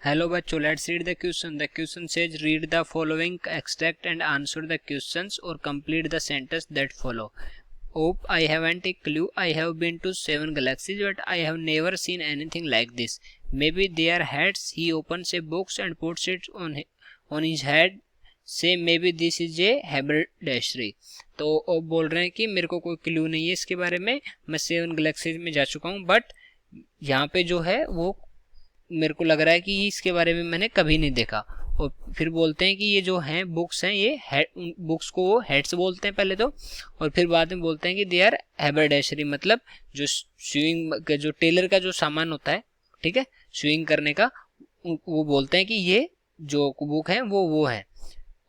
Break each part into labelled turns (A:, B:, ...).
A: Hello बच्चों, let's read the question. The question says read the following extract and answer the questions और complete the sentence that follow. Hope I haven't a clue. I have been to 7 galaxies, but I have never seen anything like this. Maybe they are hats. He opens a box and puts it on his head. Say maybe this is a haberdashery. तो वो बोल रहे हैं कि मेरे को कोई clue नहीं है इसके बारे में. मैं 7 गैलेक्सीज में जा चुका हूँ, बट यहाँ पे जो है वो मेरे को लग रहा है कि इसके बारे में मैंने कभी नहीं देखा. और फिर बोलते हैं कि ये जो हैं बुक्स हैं, ये बुक्स को वो हेड्स बोलते हैं पहले तो, और फिर बाद में बोलते हैं कि दे आर हैबरडैशरी, मतलब जो स्यूइंग जो टेलर का जो सामान होता है, ठीक है, स्यूइंग करने का, वो बोलते हैं कि ये जो बुक है वो है.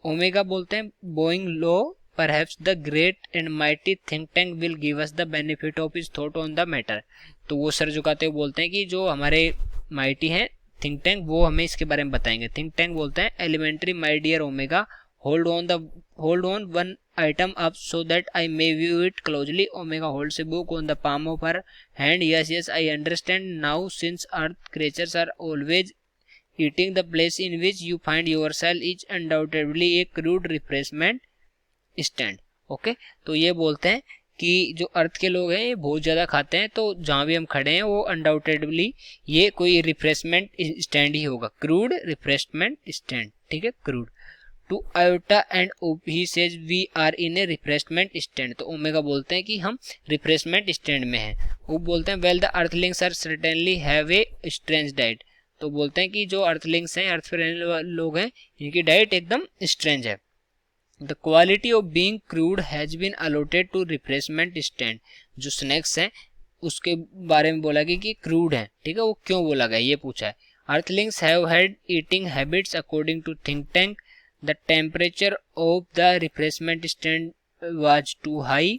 A: ओमेगा बोलते हैं Boeing low perhaps the great and mighty think tank will give us the benefit of his thought on the matter. तो वो सर झुकाते हुए बोलते हैं कि जो हमारे माइटी हैं थिंक टैंक, वो हमें इसके बारे में बताएंगे. थिंक टैंक बोलते हैं elementary my dear Omega, hold on one item up so that I may view it closely. Omega holds a book on the palm of her hand. Yes, I understand now, since earth creatures are always eating, the place in which you find yourself is undoubtedly a crude refreshment stand. Okay, तो ये बोलते हैं कि जो अर्थ के लोग हैं ये बहुत ज़्यादा खाते हैं, तो जहाँ भी हम खड़े हैं वो अनडाउटेडली ये कोई रिफ्रेशमेंट स्टैंड ही होगा, क्रूड रिफ्रेशमेंट स्टैंड. ठीक है, crude. To iota and he says we are in a refreshment stand. तो ओमेगा बोलते हैं कि हम रिफ्रेशमेंट स्टैंड में हैं. वो बोलते हैं well the earthlings are certainly have a strange diet. तो बोलते हैं कि जो अर्थलिंग्स हैं, अर्थ पे रहने वाले लोग हैं, इनकी डाइट एकदम स्ट्रेंज है. The quality of being crude has been allotted to refreshment stand. जो स्नैक्स हैं उसके बारे में बोला गया कि क्रूड है. ठीक है, वो क्यों बोला गया ये पूछा है. Earthlings have had eating habits according to think tank. The temperature of the refreshment stand was too high.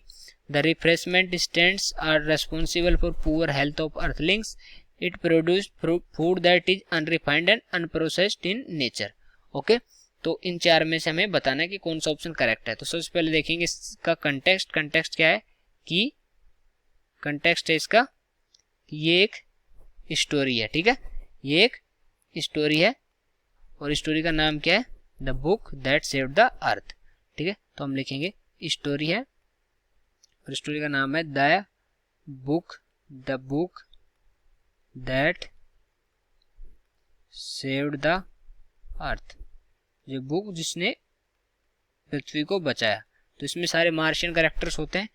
A: The refreshment stands are responsible for poor health of earthlings. It produced food that is unrefined and unprocessed in nature. Okay, तो इन चार में से हमें बताना है कि कौन सा ऑप्शन करेक्ट है. तो सबसे पहले देखेंगे इसका कंटेक्स्ट. कंटेक्स्ट क्या है कि कंटेक्स्ट है इसका, ये एक स्टोरी है. ठीक है, ये एक स्टोरी है और स्टोरी का नाम क्या है, the book that saved the earth. ठीक है, तो हम लिखेंगे स्टोरी है और स्टोरी का नाम है the book that saved the earth, जो बुक जिसने पृथ्वी को बचाया. तो इसमें सारे मार्शियन कैरेक्टर्स होते हैं.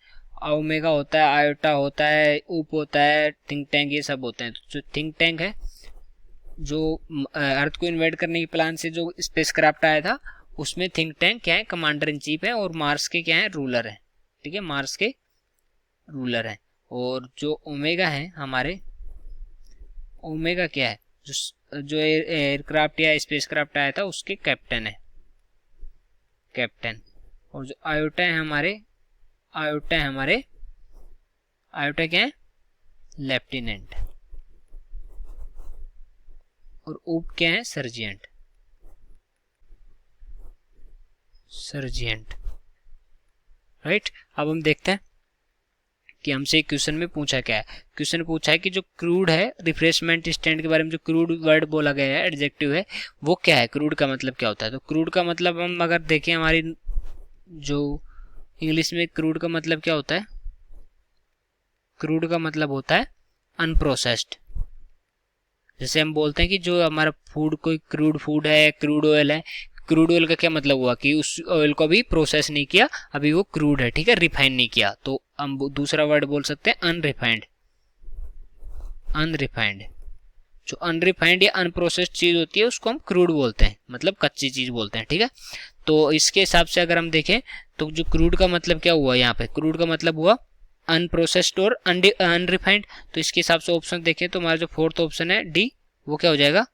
A: ओमेगा होता है, आयोटा होता है, ऊप होता है, थिंक टैंक, ये सब होते हैं. तो जो थिंक टैंक है, जो अर्थ को इन्वेड करने के प्लान से जो स्पेसक्राफ्ट आया था, उसमें थिंक टैंक क्या है, कमांडर इन चीफ है, और मार्स के क्या है, रूलर है. ठीक है, मार्स के रूलर है. और जो ओमेगा है हमारे, ओमेगा क्या है, जो एयरक्राफ्ट या स्पेसक्राफ्ट आया था उसके कैप्टन है, कैप्टन. और जो आयोटा है हमारे, आयोटा क्या है, लेफ्टिनेंट. और ऊप क्या है, सर्जिएंट. राइट. अब हम देखते हैं कि हमसे क्वेश्चन में पूछा क्या है. क्वेश्चन पूछा है कि जो क्रूड है, रिफ्रेशमेंट स्टैंड के बारे में जो क्रूड वर्ड बोला गया है, एडजेक्टिव है, वो क्या है, क्रूड का मतलब क्या होता है. तो क्रूड का मतलब हम अगर देखें हमारी जो इंग्लिश में, क्रूड का मतलब क्या होता है, क्रूड का मतलब होता है अनप्रोसेस्ड. जैसे हम बोलते हैं कि जो हमारा फूड कोई क्रूड फूड है, क्रूड ऑयल है. क्रूड ऑयल का क्या मतलब हुआ कि उस ऑयल को अभी प्रोसेस नहीं किया, अभी वो क्रूड है. ठीक है, रिफाइन नहीं किया. तो हम दूसरा वर्ड बोल सकते हैं अनरिफाइंड. जो अनरिफाइंड या अनप्रोसेस्ड चीज होती है उसको हम क्रूड बोलते हैं, मतलब कच्ची चीज बोलते हैं. ठीक है, तो इसके हिसाब से अगर हम देखें तो जो क्रूड का मतलब क्या हुआ, यहाँ पे क्रूड का मतलब हुआ अनप्रोसेस्ड और अनरिफाइंड. तो इसके हिसाब से ऑप्शन देखें तो हमारा जो फोर्थ ऑप्शन है डी, वो क्या हो जाएगा,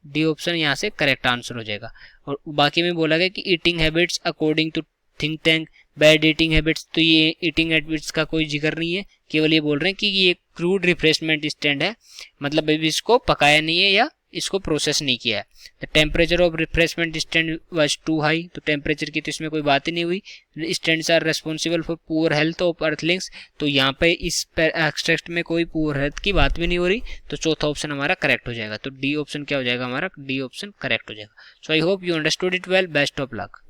A: डी ऑप्शन यहाँ से करेक्ट आंसर हो जाएगा. और बाकी में बोला गया कि eating habits according to think tank, bad eating habits. तो ये ईटिंग हैबिट्स का कोई जिक्र नहीं है, केवल ये बोल रहे हैं कि ये क्रूड रिफ्रेशमेंट स्टैंड है, मतलब अभी इसको पकाया नहीं है या इसको प्रोसेस नहीं किया है। The temperature of refreshment stand was too high, तो टेम्परेचर की तो इसमें कोई बात ही नहीं हुई। Stands are responsible for poor health of earthlings, तो यहाँ पे इस एक्सट्रैक्ट में कोई पुअर हेल्थ की बात भी नहीं हो रही, तो चौथा ऑप्शन हमारा करेक्ट हो जाएगा। तो डी ऑप्शन क्या हो जाएगा हमारा, डी ऑप्शन करेक्ट हो जाएगा। So I hope you understood it well, best of luck.